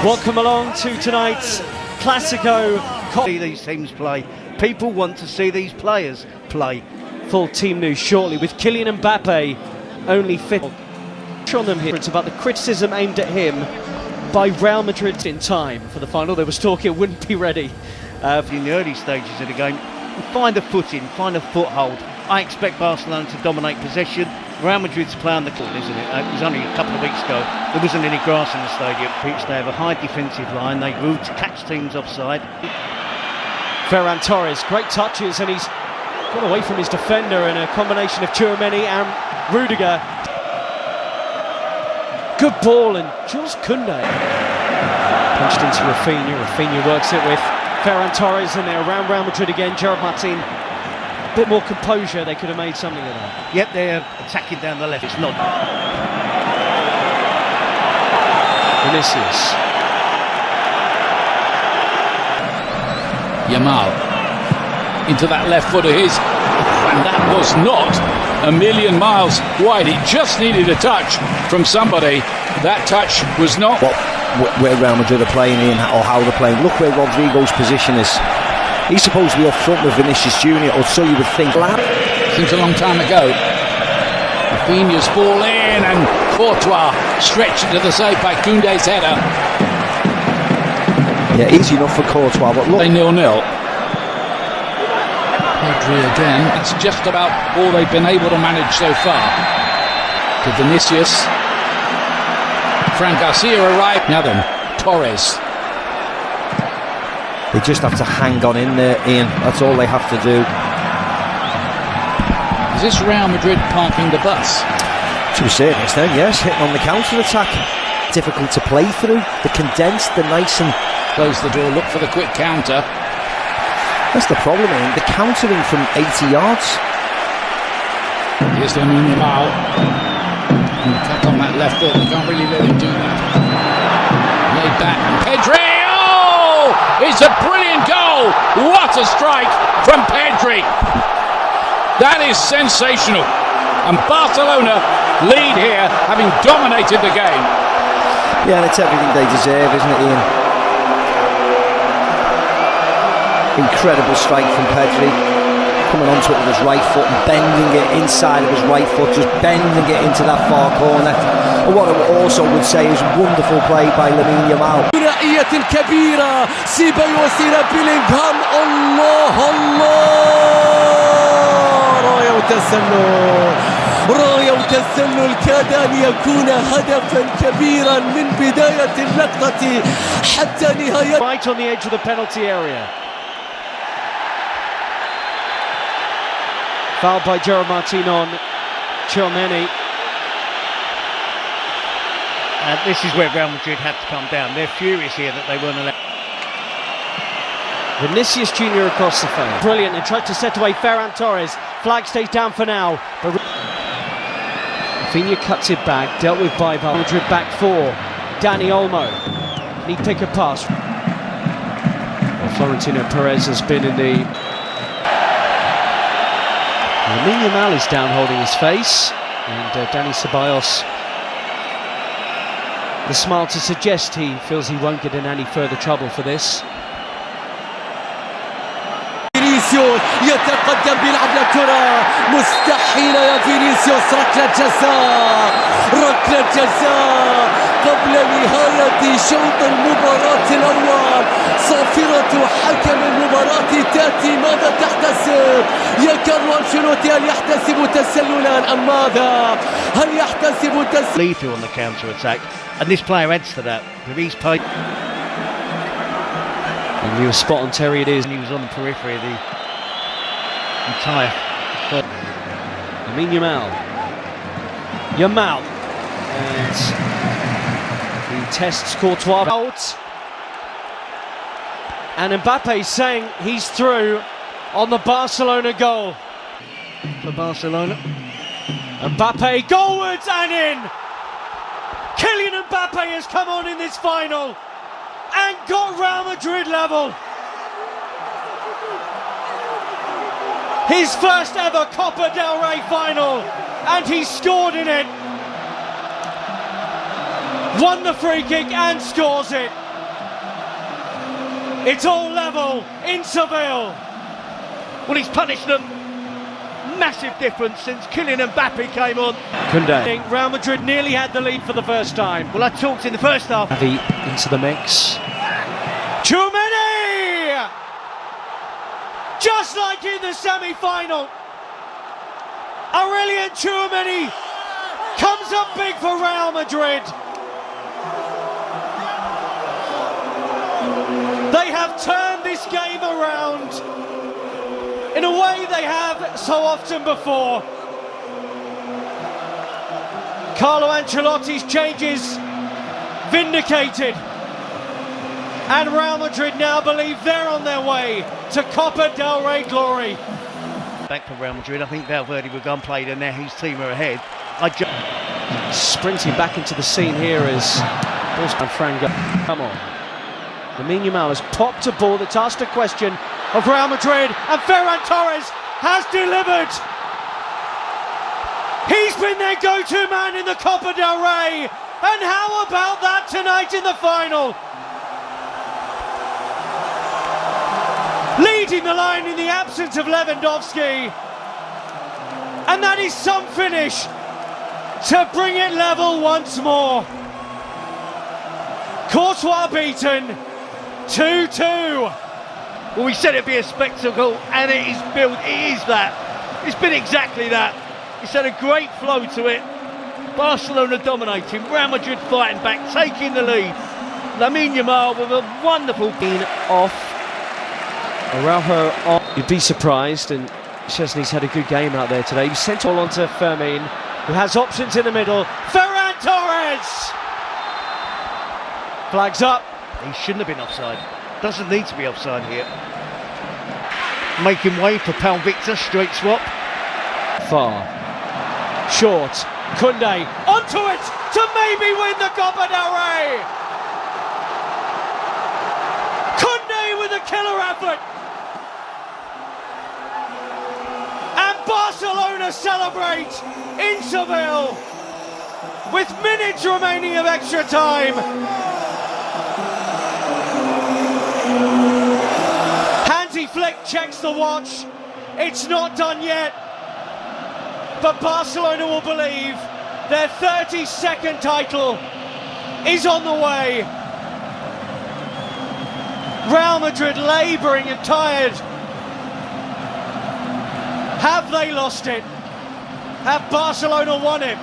Welcome along to tonight's Classico. See these teams play. People want to see these players play. Full team news shortly with Kylian Mbappe only fit on them here. It's about the criticism aimed at him by Real Madrid in time for the final. There was talk it wouldn't be ready. In the early stages of the game, find a footing, find a foothold. I expect Barcelona to dominate possession. Real Madrid's play on the court, isn't it? It was only a couple of weeks ago. There wasn't any grass in the stadium. They have a high defensive line. They will catch teams offside. Ferran Torres, great touches, and he's got away from his defender in a combination of Tchouaméni and Rudiger. Good ball, and Jules Koundé punched into Rafinha. Rafinha works it with Ferran Torres, and they're around Real Madrid again. Gerard Martin, a bit more composure, they could have made something of that. Yep, they're attacking down the left. It's not. Vinicius. Yamal into that left foot of his, and that was not a million miles wide. It just needed a touch from somebody. That touch was not where Real Madrid are playing in, or how they're playing. Look where Rodrigo's position is. He's supposed to be up front with Vinicius Junior, or so you would think. Seems a long time ago. Rafinha's ball in, and Courtois stretched to the side by Koundé's header. Yeah, easy enough for Courtois, but look. They 0-0. Pedri again. That's just about all they've been able to manage so far. To Vinicius. Fran Garcia arrived. Now then, Torres. They just have to hang on in there, Ian. That's all they have to do. Is this Real Madrid parking the bus? To a certain extent, yes. Hitting on the counter-attack. Difficult to play through. They're condensed, they're nice and... Close the door, look for the quick counter. That's the problem, Ian. They're countering from 80 yards. Here's Lamine Yamal. Cut on that left foot, they can't really let him do that. Laid back, Pedri! Oh! It's a brilliant goal! What a strike from Pedri! That is sensational. And Barcelona lead here, having dominated the game. Yeah, and it's everything they deserve, isn't it, Ian? Incredible strike from Pedri, coming onto it with his right foot and bending it inside of his right foot, just bending it into that far corner. And what I also would say is wonderful play by Lamine Yamal. ثنائية كبيرة، سيبايوس إلى بيلينغهام. الله الله، راية وتسلل، راية وتسلل كاد أن يكون هدفا كبيرا من بداية اللقطة حتى نهاية. Right on the edge of the penalty area. Fouled by Gerard Martin on Tchouaméni. And this is where Real Madrid had to come down. They're furious here that they weren't allowed. Vinicius Junior across the field. Brilliant, and tried to set away Ferran Torres. Flag stays down for now. But Rafinha cuts it back, dealt with by Madrid back four. Dani Olmo. Can he pick a pass? Well, Florentino Perez has been in the... Lamine Yamal is down holding his face, and Dani Ceballos, the smile to suggest he feels he won't get in any further trouble for this. فينيسيوس يتقدم بيلعب لكرة مستحيلة يا فينيسيوس. ركلة جزاء، ركلة جزاء قبل نهاية شوط المباراة الأول. صافرة حكم المباراة تأتي. ماذا تحتسب يا كارلو أنشيلوتي؟ هل يحتسب تسللا أم ماذا؟ هل يحتسب تسللا؟ Lethal on the counter-attack, and this player adds to that with his play. And you were spot on, Terry, it is. He was on the periphery of the entire... Lamine Yamal. And he tests Courtois out. And Mbappe saying he's through on the Barcelona goal. For Barcelona. Mbappe goalwards and in! Kylian Mbappe has come on in this final and got Real Madrid level. His first ever Copa del Rey final, and he scored in it. Won the free kick and scores it. It's all level in Seville. Well, he's punished them. Massive difference since Kylian Mbappe came on. Koundé. Real Madrid nearly had the lead for the first time. Well, I talked in the first half. Xavi into the mix. Tchouaméni! Just like in the semi-final, Aurelien Tchouaméni comes up big for Real Madrid. They have turned this game around in a way they have so often before. Carlo Ancelotti's changes vindicated, and Real Madrid now believe they're on their way to Copa del Rey glory. Back for Real Madrid. I think Valverde were gun played and now his team are ahead. Sprinting back into the scene here is Franco. Come on. Lamine Yamal has popped a ball that's asked a question of Real Madrid, and Ferran Torres has delivered. He's been their go-to man in the Copa del Rey, and how about that tonight in the final? Leading the line in the absence of Lewandowski, and that is some finish to bring it level once more. Courtois beaten, 2-2. Well, we said it'd be a spectacle, and it is built. It is that. It's been exactly that. It's had a great flow to it. Barcelona dominating, Real Madrid fighting back, taking the lead. Lamine Yamal with a wonderful being off. Araujo on. You'd be surprised, and Szczesny's had a good game out there today. He sent all onto Fermin, who has options in the middle. Ferran Torres! Flags up. He shouldn't have been offside. Doesn't need to be offside here. Making way for Pal Victor, straight swap. Far. Short. Koundé onto it to maybe win the Copa del Rey. Koundé with a killer effort. And Barcelona celebrate in Seville with minutes remaining of extra time. Hansi Flick checks the watch. It's not done yet, but Barcelona will believe their 32nd title is on the way. Real Madrid labouring and tired. Have they lost it? Have Barcelona won it?